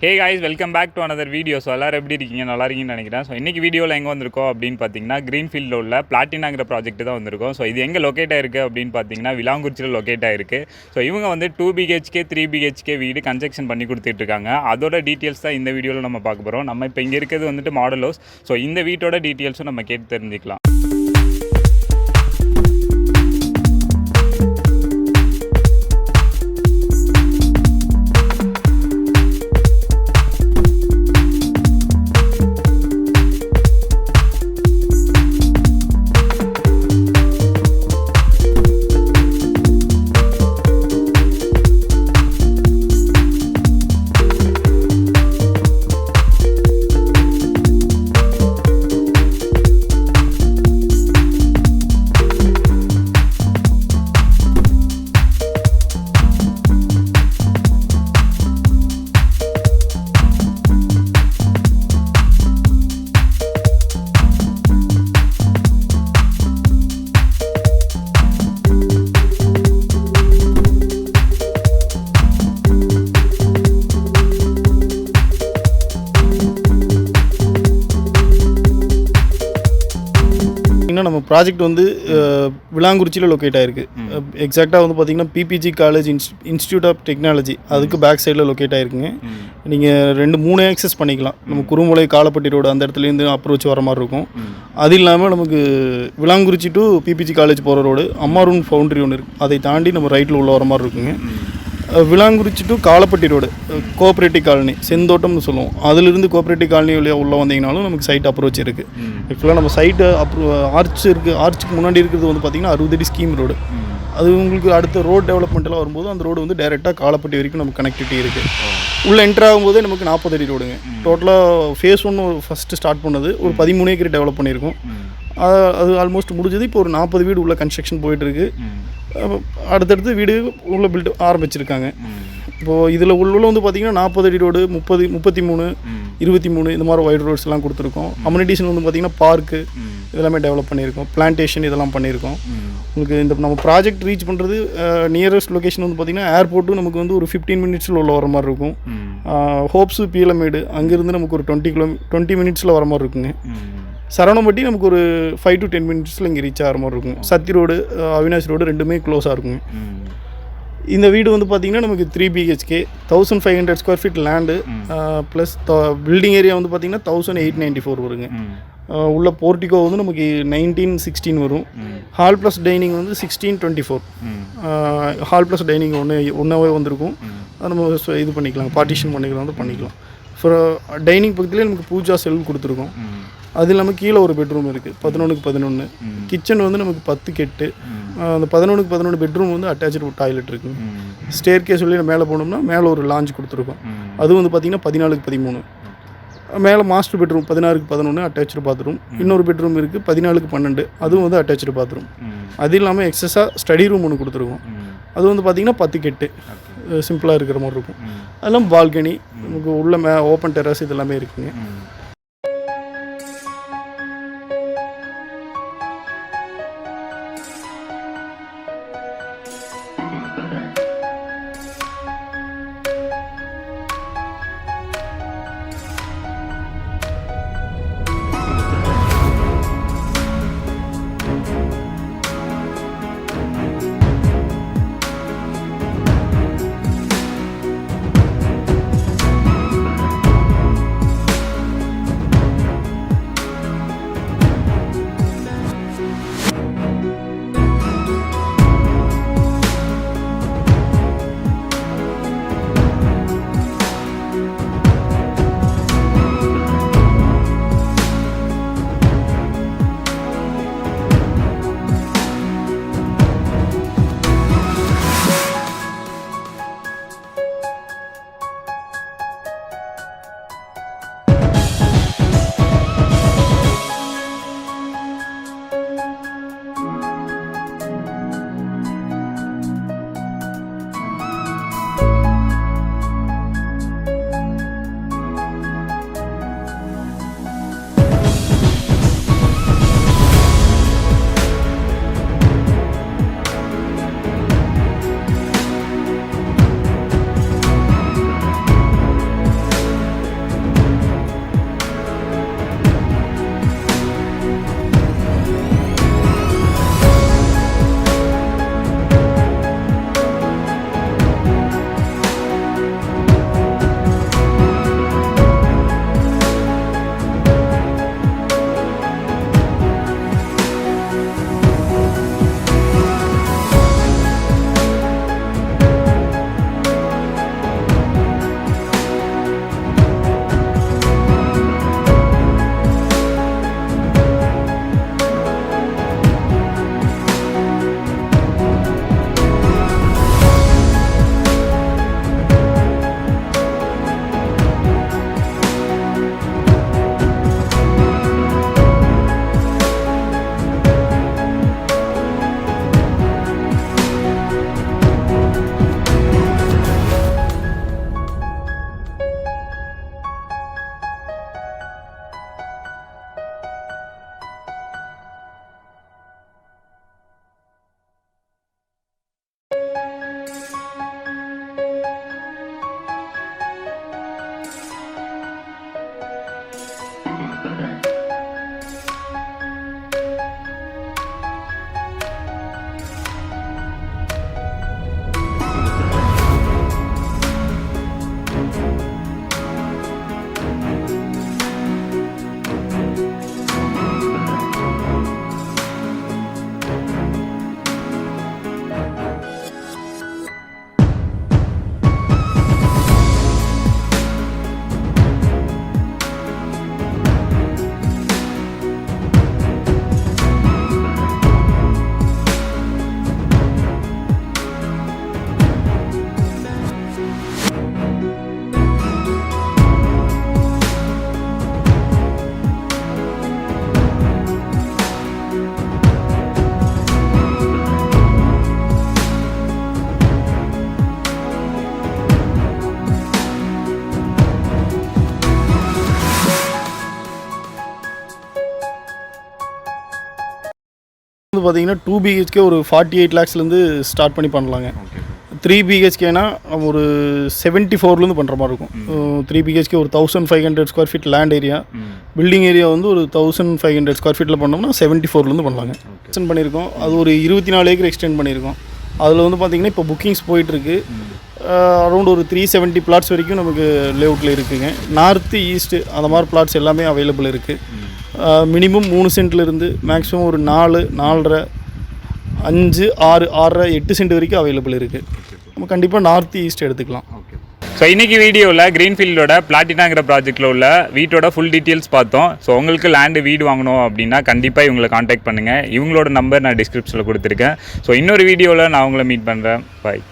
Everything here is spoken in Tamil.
Hey guys, welcome back to another video. So எல்லோரும் எப்படி இருக்கீங்க? நல்லா இருக்கீங்கன்னு நினைக்கிறேன். ஸோ இன்றைக்கி வீடியோவில் எங்கே வந்திருக்கோம் அப்படின்னு பார்த்தீங்கன்னா, க்ரீன்ஃபீல்டில் உள்ள பிளாட்டினாங்கிற ப்ராஜெக்ட் தான் வந்திருக்கோம். ஸோ இது எங்கே லொக்கேட் ஆயிருக்கு அப்படின்னு பார்த்தீங்கன்னா, விலாங்குறிச்சியில் லொக்கேட் ஆயிருக்கு. ஸோ இவங்க வந்து 2 BHK 3 BHK வீடு கன்ஸ்ட்ரக்ஷன் பண்ணி கொடுத்துட்ருக்காங்க. அதோட டீட்டெயில்ஸ் தான் இந்த வீடியோவில் நம்ம பார்க்க போகிறோம். நம்ம இப்போ இங்கே இருக்கிறது வந்துட்டு மாடல் ஹவுஸ். ஸோ இந்த வீட்டோட டீட்டெயில்ஸும் நம்ம கேட்டு தெரிஞ்சுக்கலாம். நம்ம ப்ராஜெக்ட் வந்து விலாங்குறிச்சியில் லொக்கேட் ஆகிருக்கு. எக்ஸாக்டாக வந்து பார்த்திங்கன்னா PPG college institute of technology அதுக்கு பேக் சைடில் லொக்கேட் ஆகிருக்குங்க. நீங்கள் 2-3 ஆக்சஸ் பண்ணிக்கலாம். நம்ம குறும்பலை காலப்பட்டி ரோடு அந்த இடத்துலேருந்து அப்ரோச் வர மாதிரி இருக்கும். அது இல்லாமல் நமக்கு விலாங்குறிச்சி டு பிபிஜி காலேஜ் போகிற ரோடு அம்மாரூன் ஃபவுண்ட்ரி ஒன்று இருக்குது. அதை தாண்டி நம்ம ரைட்டில் உள்ள வர மாதிரி இருக்குங்க. Vilangurichi to Kalappatti road cooperative colony செந்தோட்டம்னு சொல்லுவோம். அதிலிருந்து கோஆப்ரேட்டிவ் காலனி வழியாக உள்ளே வந்தீங்கனாலும் நமக்கு சைட் அப்ரோச் இருக்குது. ஆக்சுவலாக நம்ம சைட்டு ஆர்ச் இருக்குது. ஆர்ச்சுக்கு முன்னாடி இருக்கிறது வந்து பார்த்திங்கன்னா 60 அடி ஸ்கீம் ரோடு. அது உங்களுக்கு அடுத்த ரோடு டெவலப்மெண்ட்டெல்லாம் வரும்போது அந்த ரோடு வந்து டைரெக்டாக காலப்பட்டி வரைக்கும் நமக்கு கனெக்டிவிட்டி இருக்குது. உள்ளே என்ட்ரு ஆகும்போதே நமக்கு 40 அடி ரோடுங்க. டோட்டலாக ஃபேஸ் 1 ஃபஸ்ட்டு ஸ்டார்ட் பண்ணது ஒரு 13 ஏக்கர் டெவலப் பண்ணியிருக்கோம். அது ஆல்மோஸ்ட் முடிஞ்சது. இப்போ ஒரு 40 வீடு உள்ள கன்ஸ்ட்ரக்ஷன் போயிட்டுருக்கு. அடுத்தடுத்து வீடு உள்ள பில்ட் ஆரம்பிச்சிருக்காங்க. இப்போது இதில் உள்ள வந்து பார்த்திங்கன்னா 40 அடி ரோடு 30, 33, 23 இந்த மாதிரி வைட் ரோட்ஸ்லாம் கொடுத்துருக்கோம். அம்யூனிட்டிஷன் வந்து பார்த்திங்கன்னா பார்க்கு இதெல்லாமே டெவலப் பண்ணியிருக்கோம். பிளான்டேஷன் இதெல்லாம் பண்ணியிருக்கோம். உங்களுக்கு இந்த நம்ம ப்ராஜெக்ட் ரீச் பண்ணுறது நியரஸ்ட் லொக்கேஷன் வந்து பார்த்திங்கன்னா ஏர்போர்ட்டும் நமக்கு வந்து ஒரு 15 மினிட்ஸில் உள்ள வர மாதிரி இருக்கும். ஹோப்ஸு பீலமேடு அங்கேருந்து நமக்கு ஒரு 20 மினிட்ஸில் வர மாதிரி இருக்குங்க. சரவணம்பட்டி நமக்கு ஒரு 5 to 10 மினிட்ஸில் இங்கே ரீச் ஆகிற மாதிரி இருக்கும். சத்தி ரோடு அவினாஷ் ரோடு ரெண்டுமே க்ளோஸாக இருக்குங்க. இந்த வீடு வந்து பார்த்திங்கன்னா நமக்கு 3 BHK 1500 square feet land plus building area வந்து பார்த்திங்கன்னா 1894 வருங்க. உள்ள போர்ட்டிகோ வந்து நமக்கு 1916 வரும். ஹால் ப்ளஸ் டைனிங் வந்து 1624. ஹால் ப்ளஸ் டைனிங் ஒன்றாவே வந்திருக்கும். அது நம்ம இது பண்ணிக்கலாம், பார்ட்டிஷன் பண்ணிக்கலாம். டைனிங் பக்கத்துலேயே நமக்கு பூஜா செல் கொடுத்துருக்கோம். அது இல்லாமல் கீழே ஒரு பெட்ரூம் இருக்குது 11க்கு 11. கிச்சன் வந்து நமக்கு 10 கெட்டு. அந்த 11க்கு 11 பெட்ரூம் வந்து அட்டாச்சு டாய்லெட் இருக்குங்க. ஸ்டேர் கேஸ் சொல்லி மேலே போனோம்னா மேலே ஒரு லாஞ்ச் கொடுத்துருக்கோம். அது வந்து பார்த்திங்கன்னா 14க்கு 13. மேலே மாஸ்டர் பெட்ரூம் 16க்கு 11 அட்டாச்சு பாத்ரூம். இன்னொரு பெட்ரூம் இருக்குது 14க்கு 12. அதுவும் வந்து அட்டாச்சு பாத்ரூம். அது இல்லாமல் எக்ஸஸாக ஸ்டடி ரூம் ஒன்று கொடுத்துருக்கோம். அது வந்து பார்த்திங்கன்னா 10 கெட்டு சிம்பிளாக இருக்கிற மாதிரி இருக்கும். அதெல்லாம் பால்கனி நமக்கு உள்ள ஓப்பன் டெரஸ் இதெல்லாமே இருக்குங்க. பார்த்தீங்கன்னா 2 பிஹெச்கே ஒரு 48 lakhsலேருந்து ஸ்டார்ட் பண்ணி பண்ணலாங்க. 3 பிஹெச்கேனா நம்ம ஒரு 74லேருந்து பண்ணுற மாதிரி இருக்கும். 3 பிஹெச்கே ஒரு 1500 square feet land area, building area வந்து ஒரு 1500 ஸ்கொயர் ஃபீட்டில் பண்ணோம்னா 74லேருந்து பண்ணலாங்க. எக்ஸ்டெண்ட் பண்ணியிருக்கோம். அது ஒரு 24 ஏக்கர் எக்ஸ்டெண்ட் பண்ணியிருக்கோம். அதில் வந்து பார்த்திங்கன்னா இப்போ புக்கிங்ஸ் போயிட்டுருக்கு. அரௌண்ட் ஒரு 370 பிளாட்ஸ் வரைக்கும் நமக்கு லேஅவுட்டில் இருக்குதுங்க. நார்த்து ஈஸ்ட்டு அந்த மாதிரி பிளாட்ஸ் எல்லாமே அவைலபிள் இருக்குது. மினிமம் 3 சென்ட்லேருந்து மேக்ஸிமம் ஒரு 4, 4.5, 5, 6, 6.5, 8 சென்ட் வரைக்கும் அவைலபிள் இருக்குது. நம்ம கண்டிப்பாக நார்த் ஈஸ்ட் எடுத்துக்கலாம். ஸோ இன்றைக்கி வீடியோவில் க்ரீன்ஃபீல்டோட பிளாட்டினாங்கிற ப்ராஜெக்ட்டில் உள்ள வீட்டோட ஃபுல் டீட்டெயில்ஸ் பார்த்தோம். ஸோ உங்களுக்கு லேண்டு வீடு வாங்கணும் அப்படின்னா கண்டிப்பாக இவங்களை காண்டாக்ட் பண்ணுங்கள். இவங்களோட நம்பர் நான் டிஸ்கிரிப்ஷனில் கொடுத்துருக்கேன். ஸோ இன்னொரு வீடியோவில் நான் உங்களை மீட் பண்ணுறேன். பாய்.